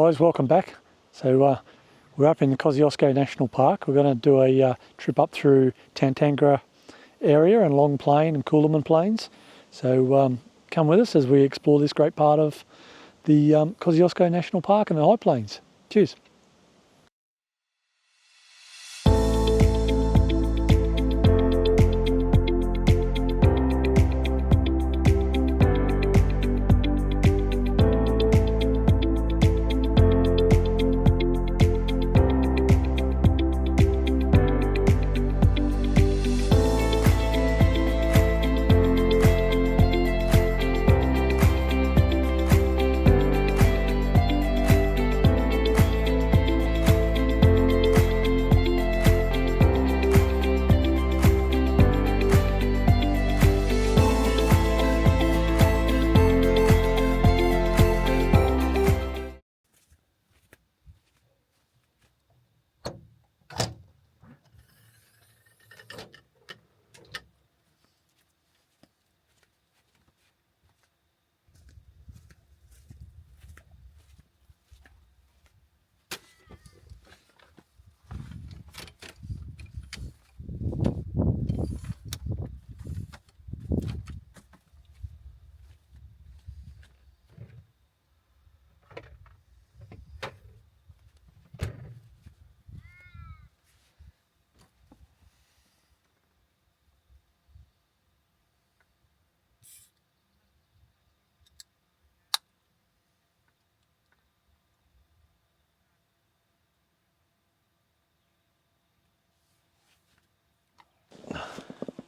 guys, welcome back. So we're up in Kosciuszko National Park. We're going to do a trip up through Tantangara area and Long Plain and Cooleman Plains. So come with us as we explore this great part of the Kosciuszko National Park and the High Plains. Cheers.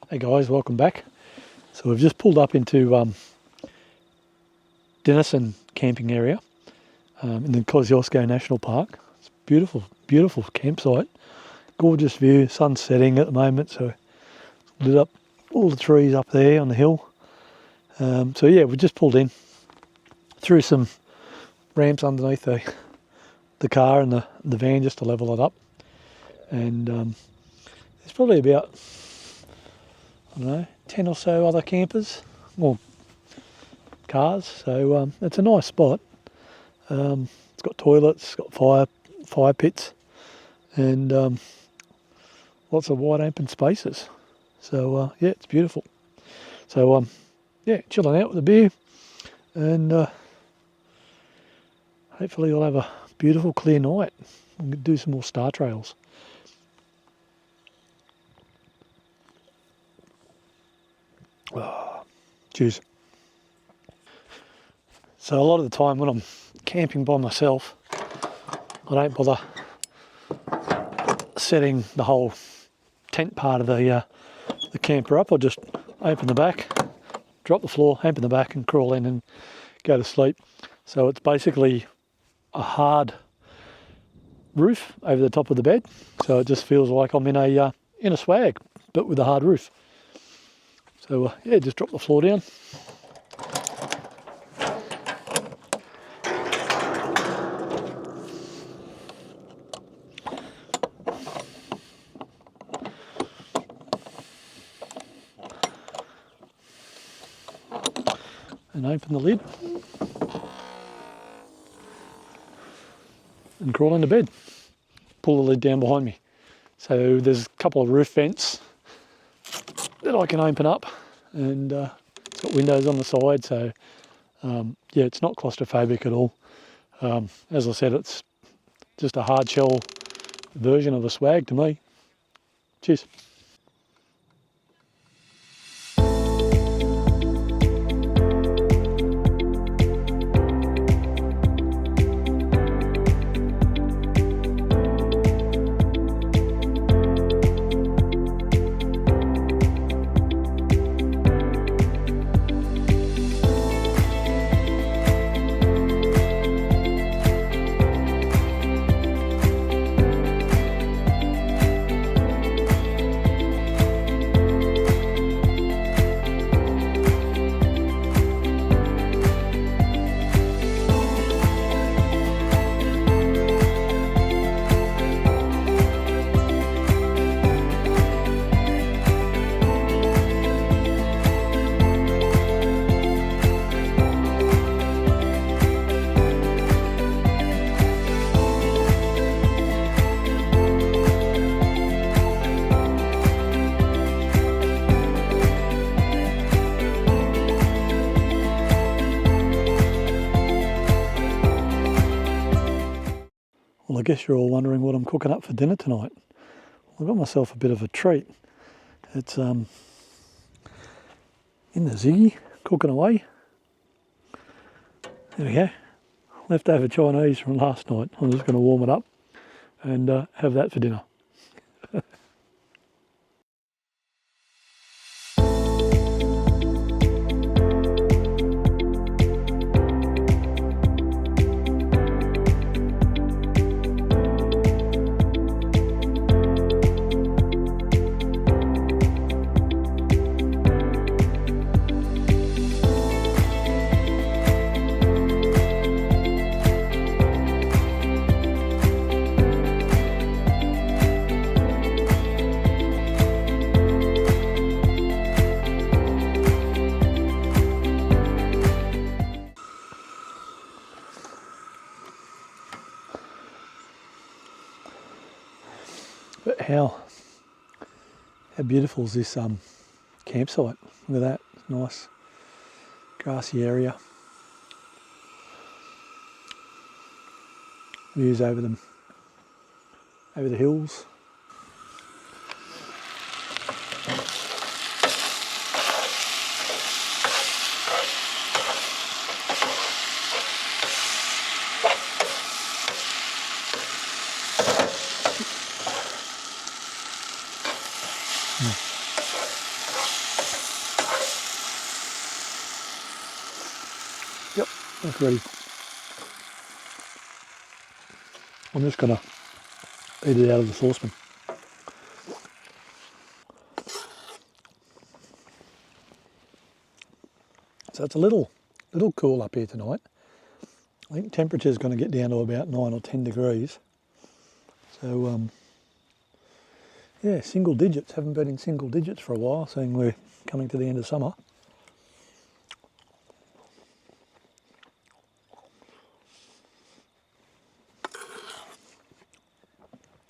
Hey guys, welcome back. So we've just pulled up into Denison camping area in the Kosciuszko National Park. It's a beautiful, beautiful campsite. Gorgeous view, sun's setting at the moment, so lit up all the trees up there on the hill. So yeah, we just pulled in through some ramps underneath the car and the van just to level it up. And there's probably about, I don't know, 10 or so other campers, or cars, so it's a nice spot. It's got toilets, it's got fire pits, and lots of wide open spaces. So yeah, it's beautiful. So yeah, chilling out with a beer, and hopefully we'll have a beautiful clear night. We'll do some more star trails. Oh, cheers. So a lot of the time when I'm camping by myself, I don't bother setting the whole tent part of the camper up. I just open the back, drop the floor, open the back and crawl in and go to sleep. So it's basically a hard roof over the top of the bed. So it just feels like I'm in a swag, but with a hard roof. So yeah, just drop the floor down. And open the lid. And crawl into bed. Pull the lid down behind me. So there's a couple of roof vents that I can open up, and it's got windows on the side, so yeah, it's not claustrophobic at all. As I said, it's just a hard shell version of a swag to me. Cheers. guess you're all wondering what I'm cooking up for dinner tonight. I've got myself a bit of a treat. It's in the Ziggy, cooking away. There we go. Leftover Chinese from last night. I'm just going to warm it up and have that for dinner. But how beautiful is this campsite? Look at that, nice grassy area. Views over the hills. Yep, that's ready. I'm just going to eat it out of the saucepan. So it's a little cool up here tonight. I think temperature is going to get down to about 9 or 10 degrees. So yeah, single digits. Haven't been in single digits for a while, seeing we're coming to the end of summer.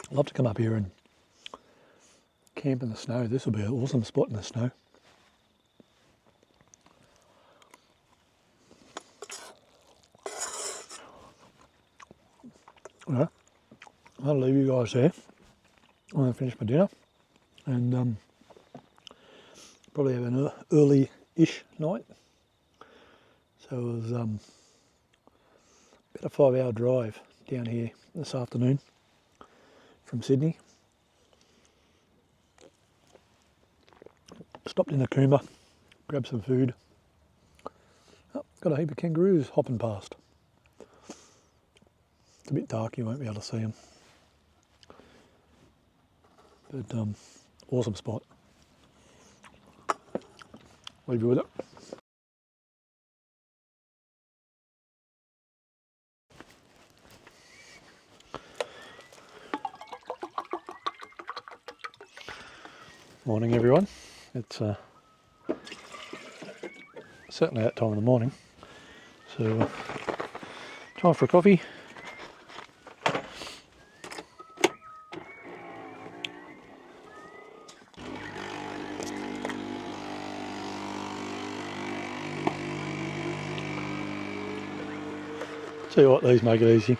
I'd love to come up here and camp in the snow. This will be an awesome spot in the snow. Well, I'll leave you guys there. I'm going to finish my dinner and probably have an early-ish night. So it was about a 5-hour drive down here this afternoon from Sydney. Stopped in a Coomer, grabbed some food. Oh, got a heap of kangaroos hopping past. It's a bit dark, you won't be able to see them. But awesome spot. Leave you with it. Morning everyone. It's certainly that time in the morning. So time for a coffee. Tell you what, these make it easy.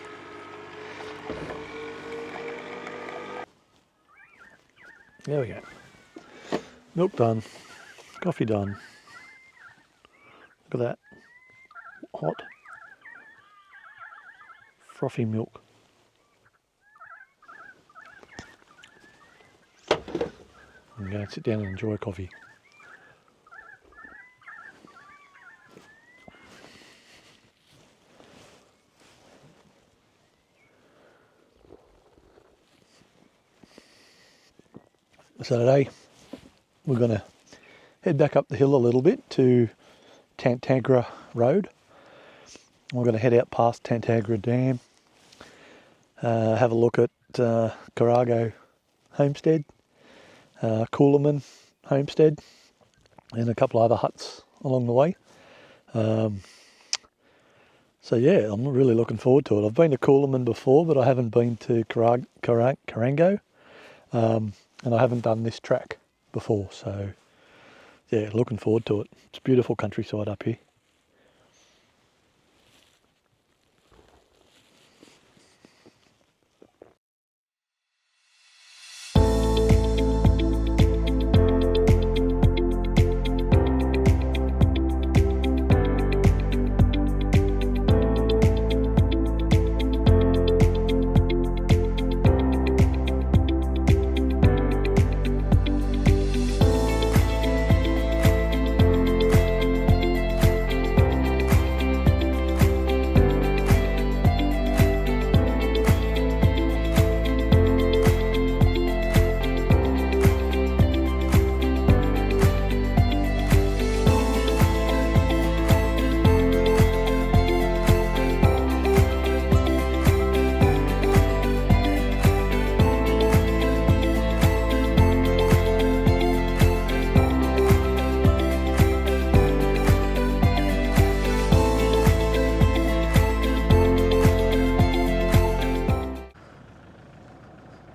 There we go. Milk done, coffee done. Look at that, hot, frothy milk. I'm going to sit down and enjoy coffee. So today we're going to head back up the hill a little bit to Tantagra Road. We're going to head out past Tantagra Dam, have a look at Carago Homestead, Cooleman Homestead, and a couple other huts along the way. So yeah, I'm really looking forward to it. I've been to Cooleman before, but I haven't been to Carango, and I haven't done this track before. So yeah, looking forward to it. It's beautiful countryside up here.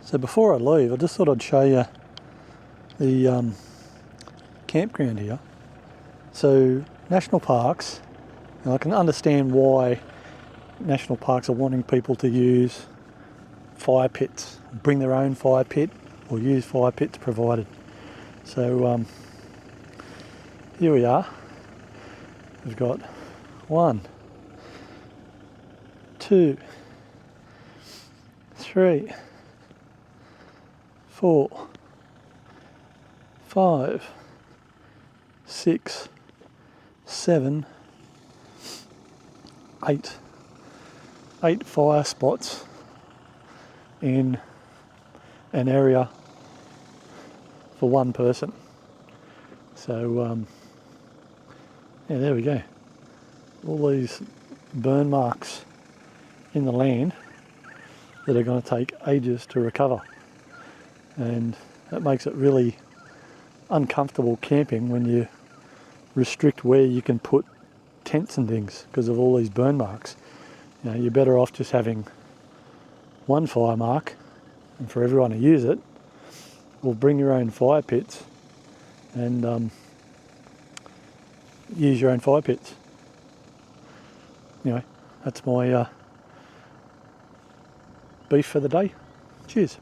So before I leave, I just thought I'd show you the campground here. So national parks, and I can understand why national parks are wanting people to use fire pits, bring their own fire pit or use fire pits provided. So here we are. We've got 1, 2, 3, 4, 5, 6, 7, 8 fire spots in an area for one person. So yeah, there we go. All these burn marks in the land that are going to take ages to recover, and that makes it really uncomfortable camping when you restrict where you can put tents and things because of all these burn marks. You know, you're better off just having one fire mark, and for everyone to use it, or bring your own fire pits and use your own fire pits. Anyway, that's my beef for the day. Cheers.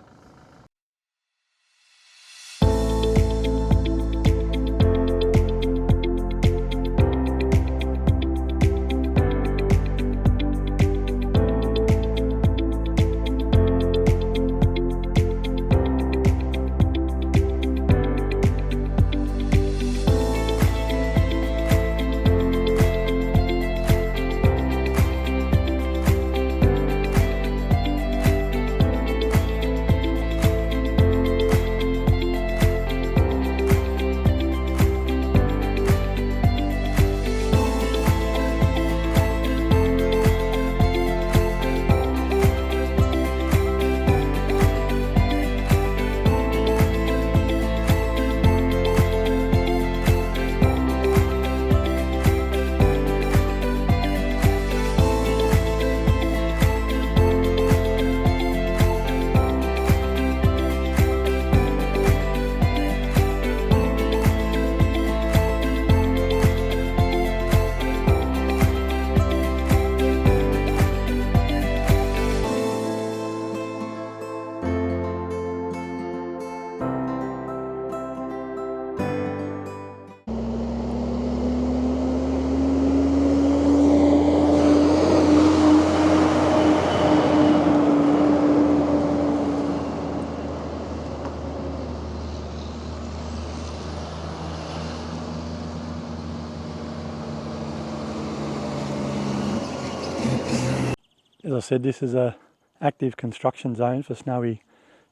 As I said, this is a active construction zone for Snowy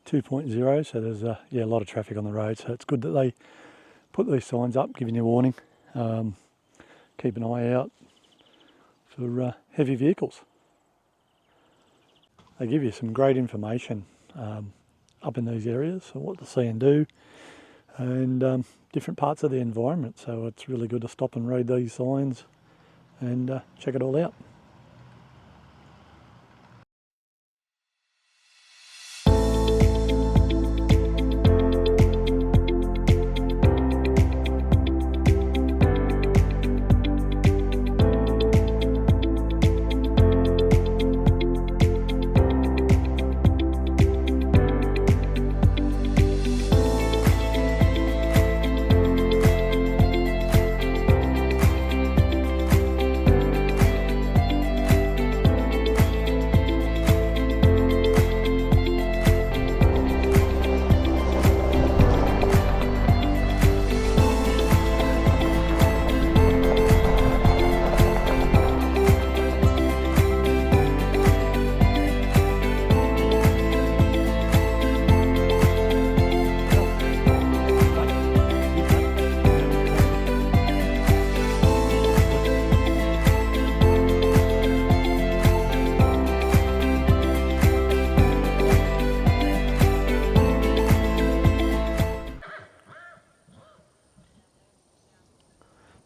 2.0, so there's a lot of traffic on the road, so it's good that they put these signs up giving you warning. Keep an eye out for heavy vehicles. They give you some great information up in these areas on what to see and do, and different parts of the environment, so it's really good to stop and read these signs and check it all out.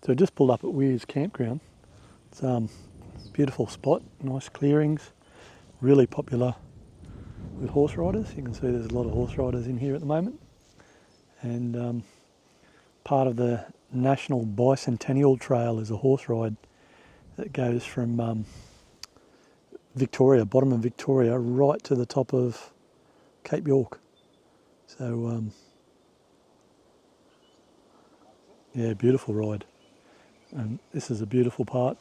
So just pulled up at Weir's campground. It's a beautiful spot, nice clearings, really popular with horse riders. You can see there's a lot of horse riders in here at the moment. And part of the National Bicentennial Trail is a horse ride that goes from Victoria, bottom of Victoria, right to the top of Cape York. So yeah, beautiful ride. And this is a beautiful part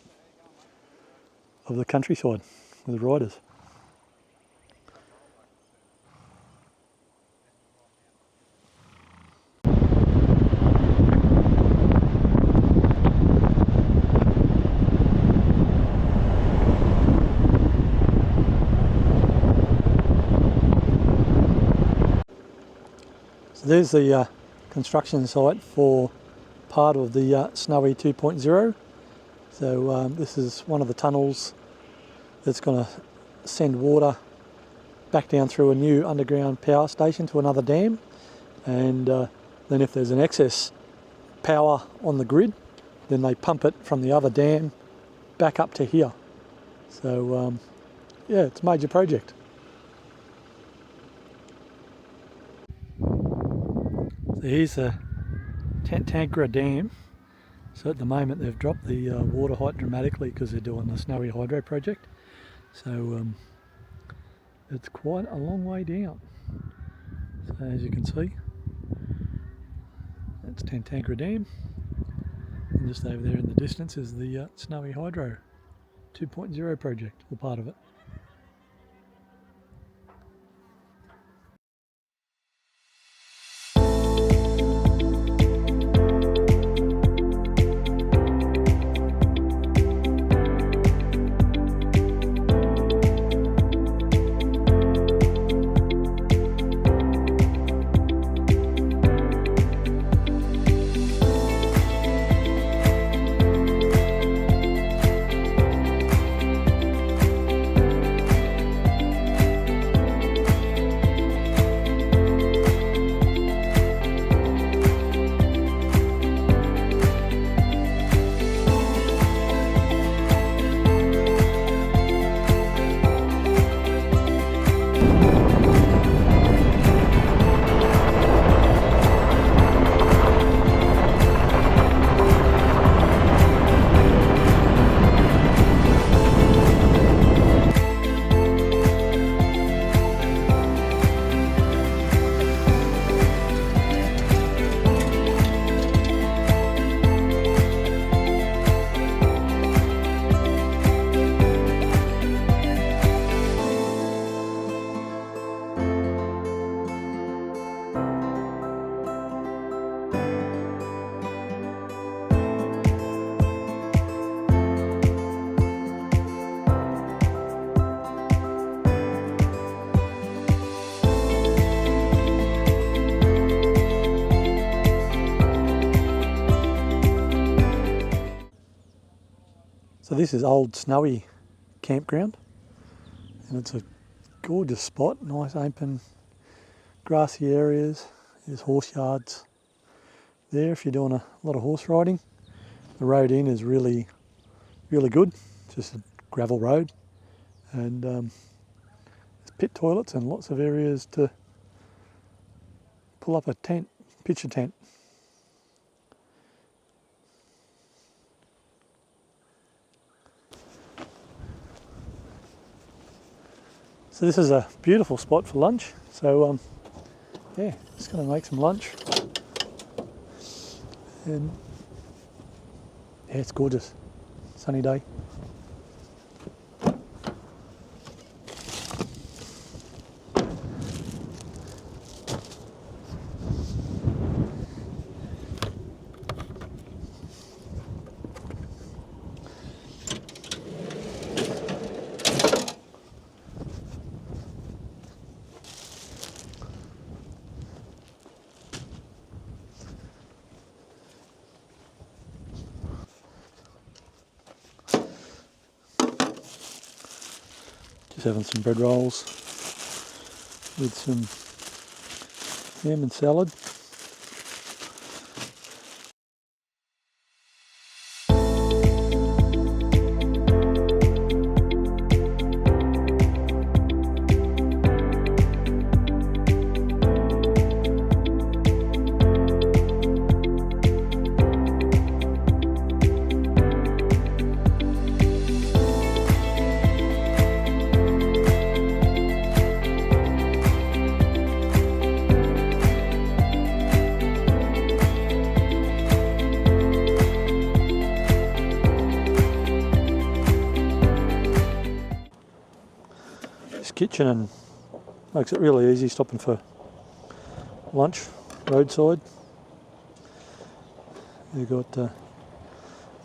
of the countryside with riders. So there's the construction site for part of the Snowy 2.0. So this is one of the tunnels that's going to send water back down through a new underground power station to another dam, and then if there's an excess power on the grid, then they pump it from the other dam back up to here. So yeah, it's a major project. So here's the Tantangra Dam. So at the moment they've dropped the water height dramatically because they're doing the Snowy Hydro project. So it's quite a long way down. So as you can see, that's Tantangra Dam. And just over there in the distance is the Snowy Hydro 2.0 project, or part of it. So this is Old Snowy Campground, and it's a gorgeous spot, nice open grassy areas. There's horse yards there if you're doing a lot of horse riding. The road in is really good, just a gravel road, and there's pit toilets and lots of areas to pull up a tent, pitch a tent. So this is a beautiful spot for lunch. So yeah, just going to make some lunch. And yeah, it's gorgeous. Sunny day. Just having some bread rolls with some ham and salad. location and makes it really easy stopping for lunch roadside. You've got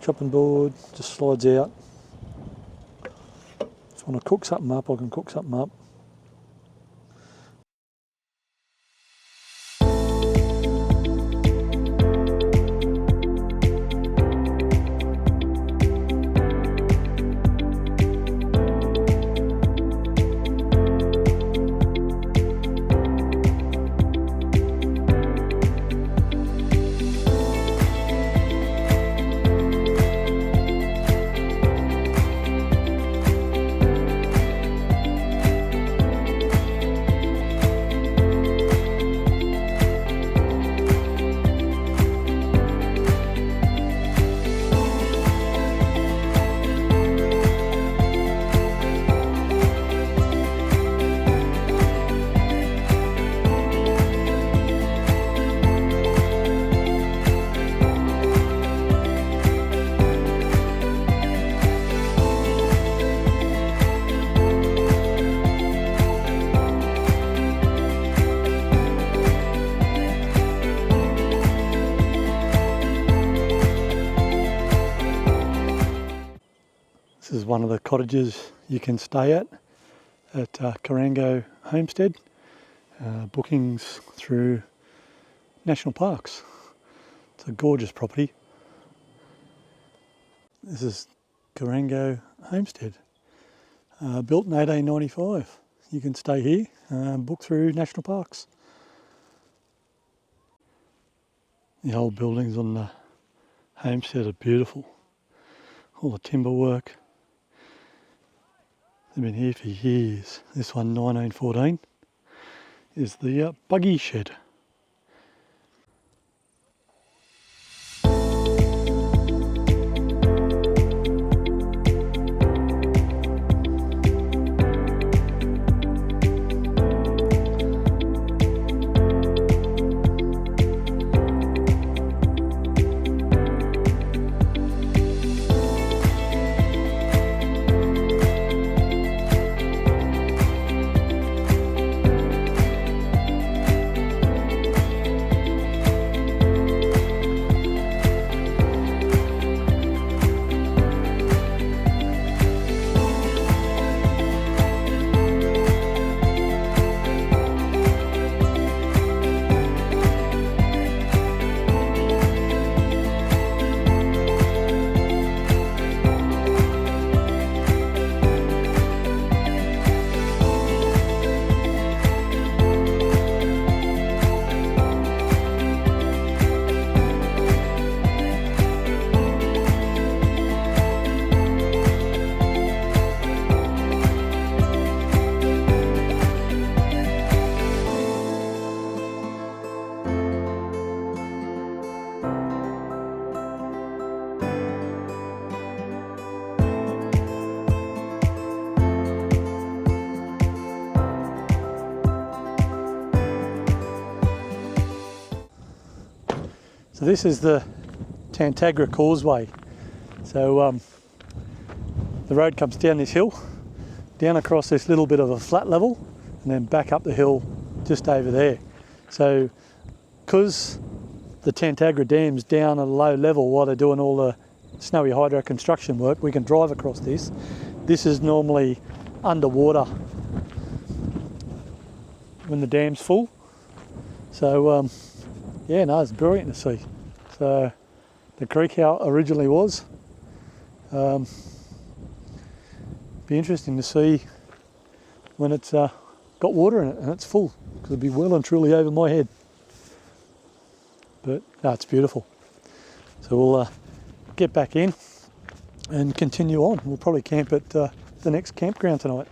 chopping board, just slides out. If I want to cook something up, I can cook something up. This is one of the cottages you can stay at Corango Homestead. Bookings through national parks. It's a gorgeous property. This is Corango Homestead, built in 1895. You can stay here, book through national parks. The old buildings on the homestead are beautiful. All the timber work. They've been here for years. This one, 1914, is the buggy shed. So this is the Tantagra Causeway. So the road comes down this hill, down across this little bit of a flat level, and then back up the hill just over there. So because the Tantagra Dam's down at a low level while they're doing all the snowy hydro construction work, we can drive across this. This is normally underwater when the dam's full. So yeah, no, it's brilliant to see. So the creek how it originally was. Be interesting to see when it's got water in it and it's full, because it'll be well and truly over my head. But no, it's beautiful. So we'll get back in and continue on. We'll probably camp at the next campground tonight.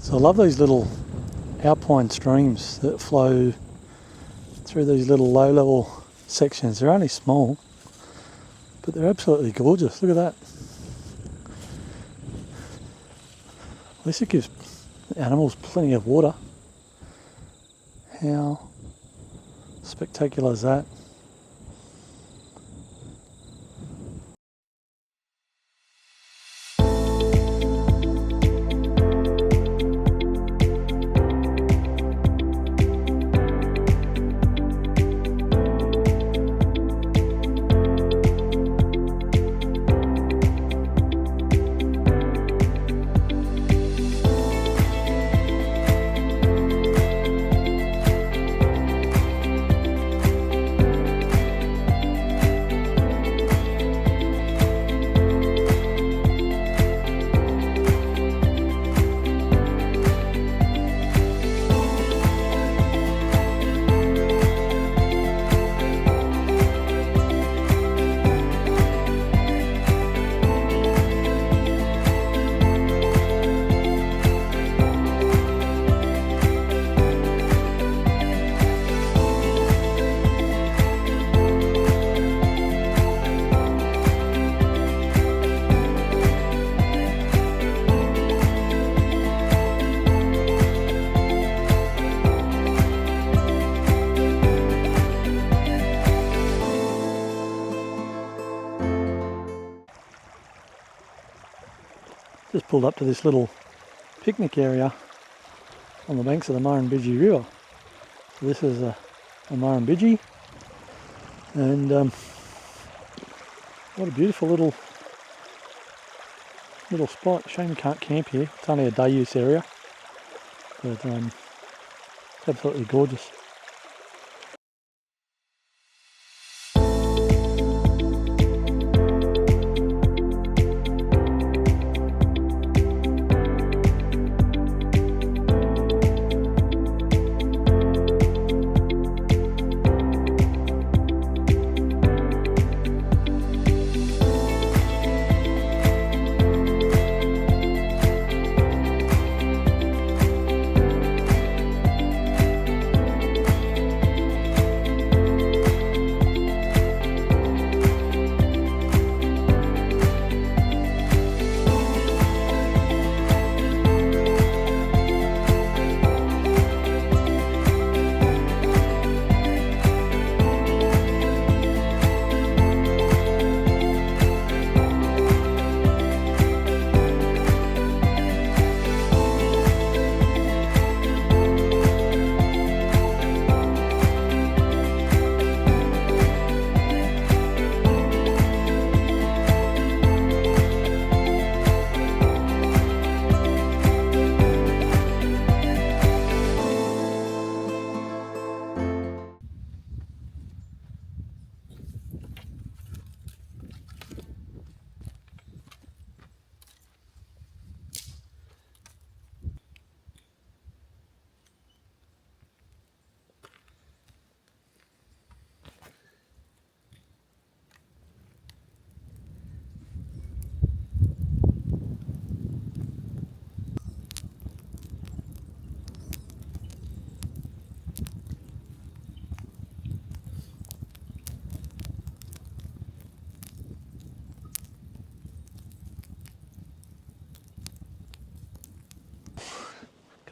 So I love these little alpine streams that flow through these little low-level sections. They're only small, but they're absolutely gorgeous. Look at that. At least it gives the animals plenty of water. How spectacular is that? Just pulled up to this little picnic area on the banks of the Mar'25 River. So this is a Mar'25, and what a beautiful little spot. Shame you can't camp here. It's only a day use area, but it's absolutely gorgeous.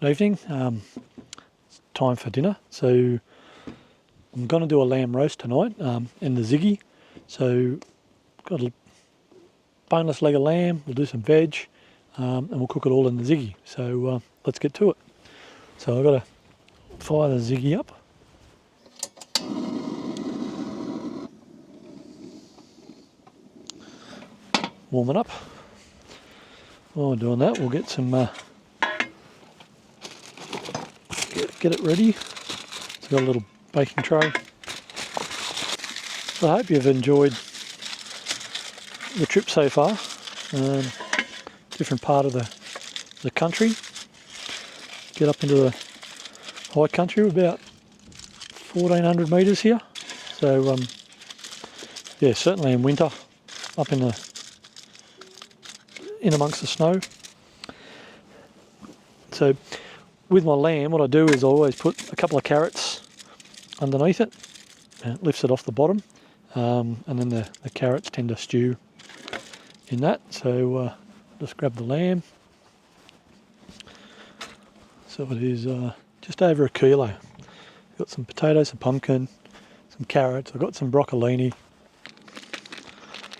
Good evening. It's time for dinner. So I'm going to do a lamb roast tonight in the ziggy. So got a boneless leg of lamb. We'll do some veg, and we'll cook it all in the ziggy. So let's get to it. So I've got to fire the ziggy up. Warm it up. While we're doing that, we'll get some get it ready. It's got a little baking tray. So I hope you've enjoyed the trip so far. Different part of the country. Get up into the high country, about 1400 metres here. So yeah, certainly in winter, up in amongst the snow. So with my lamb, what I do is I always put a couple of carrots underneath it, and it lifts it off the bottom, and then the carrots tend to stew in that. So just grab the lamb, So it is just over a kilo. Got some potatoes, some pumpkin, some carrots. I've got some broccolini.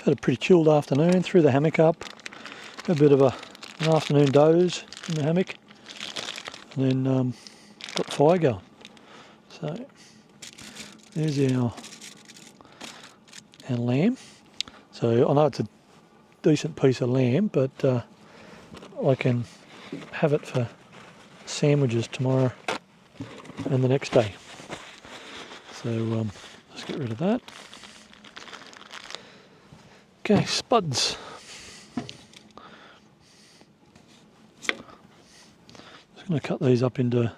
Had a pretty chilled afternoon. Threw the hammock up. A bit of an afternoon doze in the hammock. And then got the fire going. So there's our lamb. So I know it's a decent piece of lamb, but I can have it for sandwiches tomorrow and the next day. So let's get rid of that. Okay, spuds. Just going to cut these up into,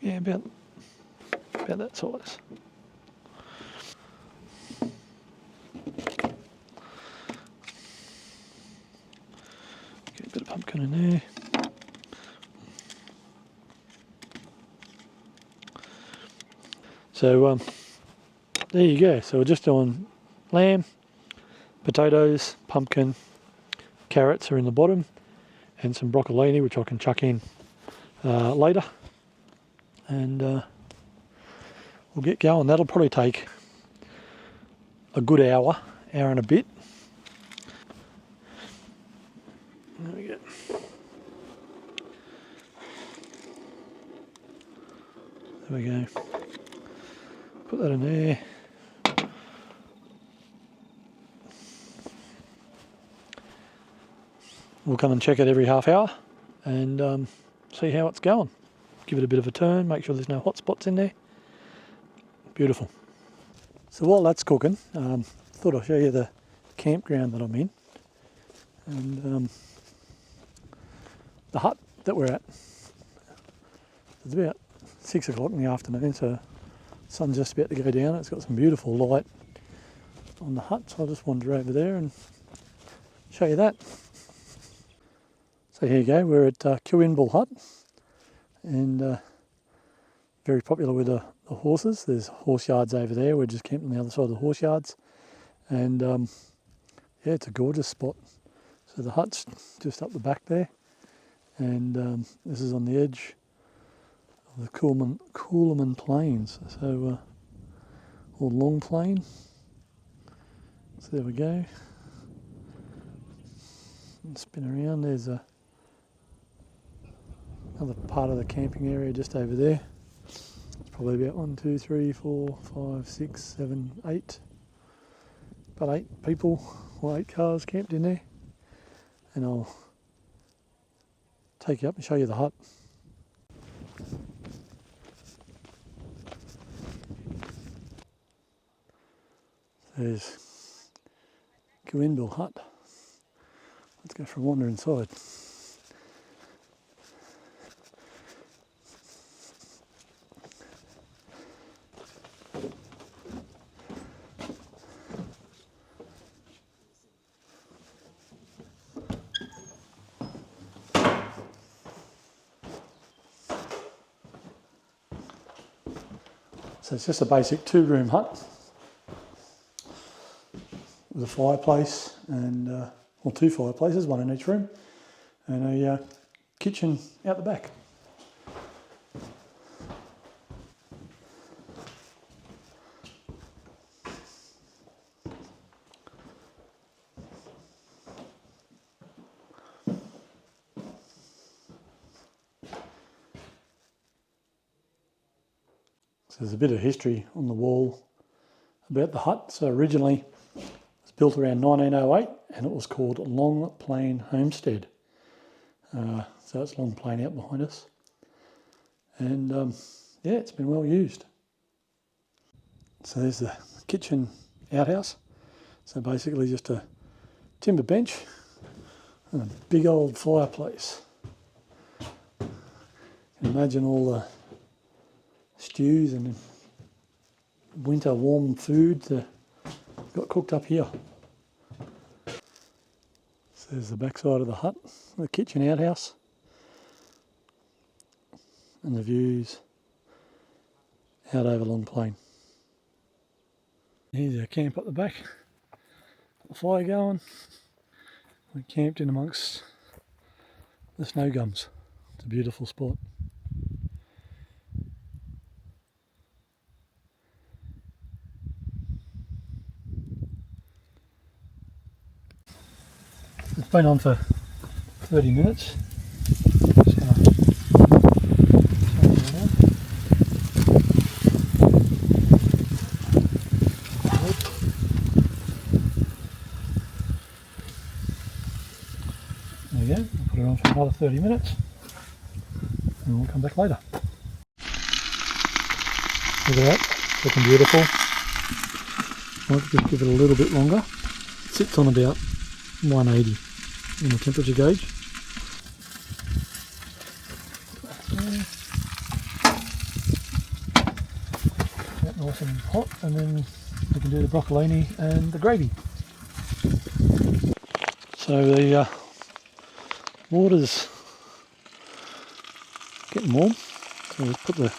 yeah, about that size. Get a bit of pumpkin in there. So there you go. So we're just doing lamb, potatoes, pumpkin, carrots are in the bottom, and some broccolini, which I can chuck in later. And we'll get going. That'll probably take a good hour and a bit. There we go. There we go. Put that in there. We'll come and check it every half hour and see how it's going. Give it a bit of a turn, make sure there's no hot spots in there. Beautiful. So while that's cooking, thought I'd show you the campground that I'm in and the hut that we're at. It's about 6 o'clock in the afternoon, so the sun's just about to go down. It's got some beautiful light on the hut, so I'll just wander over there and show you that. So here you go, we're at Cooleman Hut, and very popular with the horses. There's horse yards over there. We're just camping on the other side of the horse yards, and yeah, it's a gorgeous spot. So the hut's just up the back there, and this is on the edge of the Cooleman Plains, so or Long Plain. So there we go. And spin around. There's another part of the camping area just over there. It's probably about 1, 2, 3, 4, 5, 6, 7, 8. About 8 people or 8 cars camped in there. And I'll take you up and show you the hut. There's Cooleman Hut. Let's go for a wander inside. So it's just a basic 2-room hut with a fireplace and, well, 2 fireplaces, 1 in each room, and a kitchen out the back. So there's a bit of history on the wall about the hut. So originally it was built around 1908 and it was called Long Plain Homestead. So it's Long Plain out behind us. And yeah, it's been well used. So there's the kitchen outhouse. So basically just a timber bench and a big old fireplace. You can imagine all the stews and winter warm food that got cooked up here. So there's the back side of the hut, the kitchen outhouse, and the views out over Long Plain. Here's our camp up the back, got the fire going. We camped in amongst the snow gums. It's a beautiful spot. It's been on for 30 minutes. Just gonna turn it on. There we go. I'll put it on for another 30 minutes and we'll come back later. Look at that, it's looking beautiful. Might just give it a little bit longer. It sits on about 180 in the temperature gauge. That's nice and hot, and then we can do the broccolini and the gravy. So the water's getting warm, so we'll put the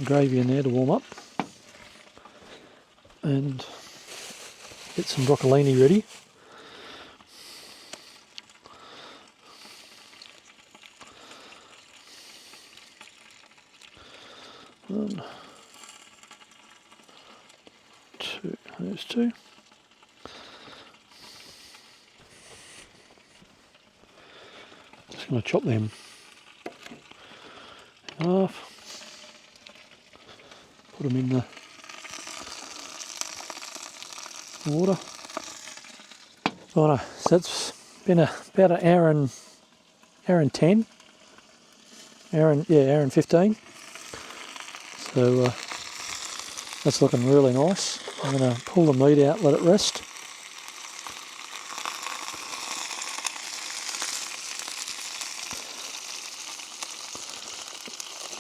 gravy in there to warm up and get some broccolini ready. One, two, there's two. Just going to chop them in half. Put them in the water. Right, so it's been about an hour and 10, hour and 15. So that's looking really nice. I'm going to pull the meat out, let it rest.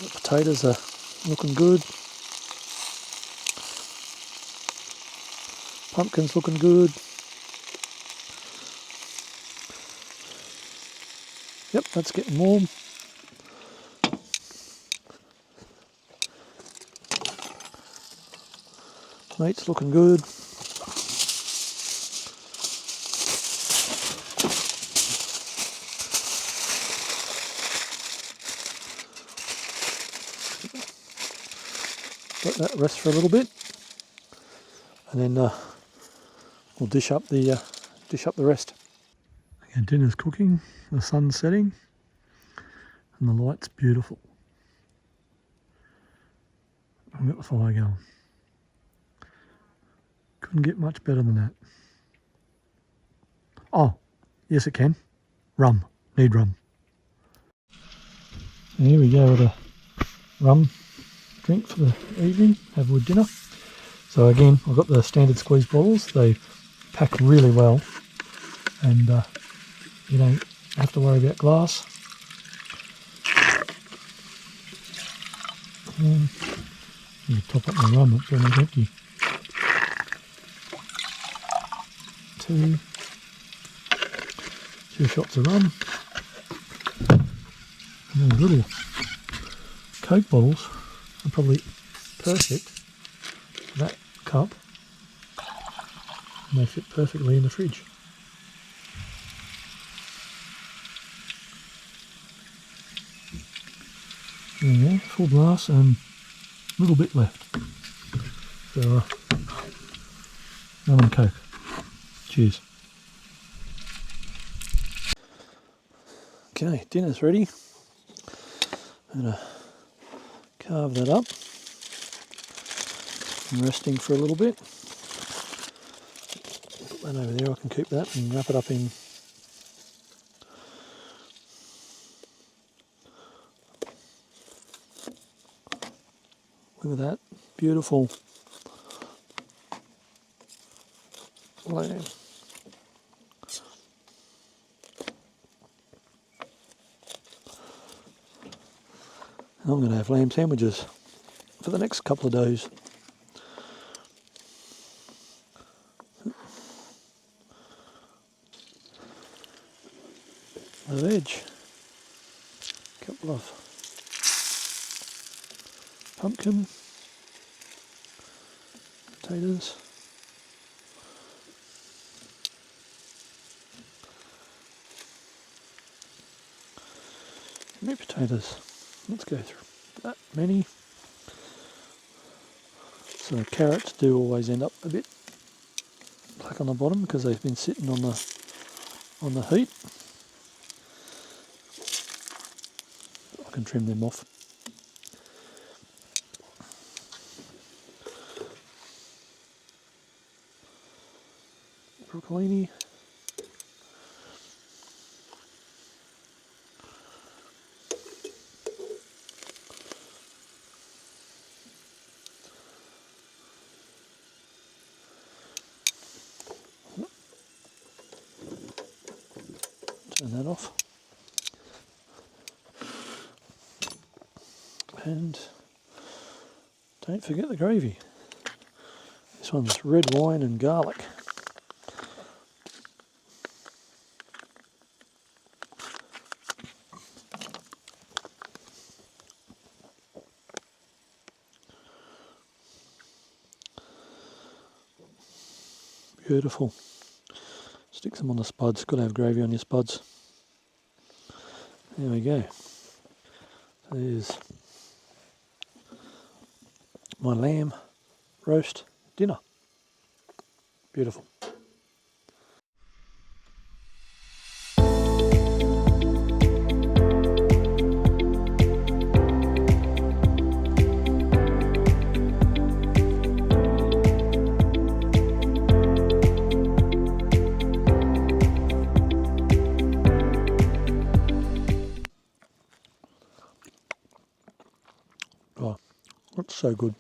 The potatoes are looking good. Pumpkin's looking good. Yep, that's getting warm. Meat's looking good. Let that rest for a little bit, and then we'll dish up the rest. Again, dinner's cooking, the sun's setting, and the light's beautiful. I've got the fire going. Couldn't get much better than that. Oh, yes it can. Rum. Need rum. Here we go with a rum drink for the evening, have with dinner. So again, I've got the standard squeeze bottles. They pack really well, and you don't have to worry about glass. You top up my rum, it's almost empty. Two shots of rum. And those little Coke bottles are probably perfect for that cup. And they fit perfectly in the fridge. There we go, full glass and a little bit left. So, rum and Coke. Cheers. Okay, dinner's ready. I'm going to carve that up. I'm resting for a little bit. Put that over there, I can keep that and wrap it up in look at that, beautiful lamb. I'm going to have lamb sandwiches for the next couple of days. The veg, couple of pumpkin, potatoes, How many potatoes? Let's go through that many. So carrots do always end up a bit black on the bottom because they've been sitting on the heat. I can trim them off. Broccolini. Turn that off. And don't forget the gravy. This one's red wine and garlic. Beautiful. Stick some on the spuds. Got to have gravy on your spuds. There we go. There's my lamb roast dinner. Beautiful. Oh, that's so good.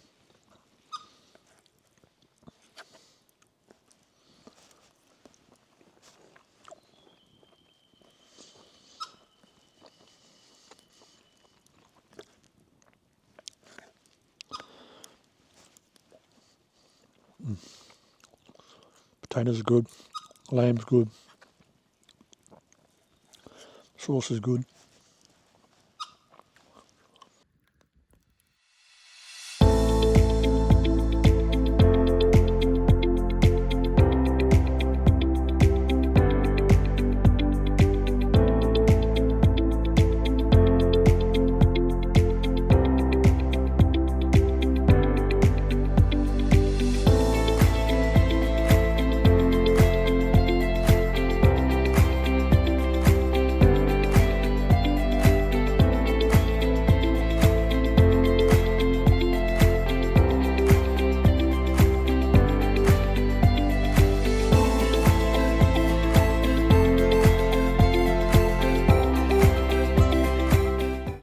Potatoes are good. Lamb's good. Sauce is good.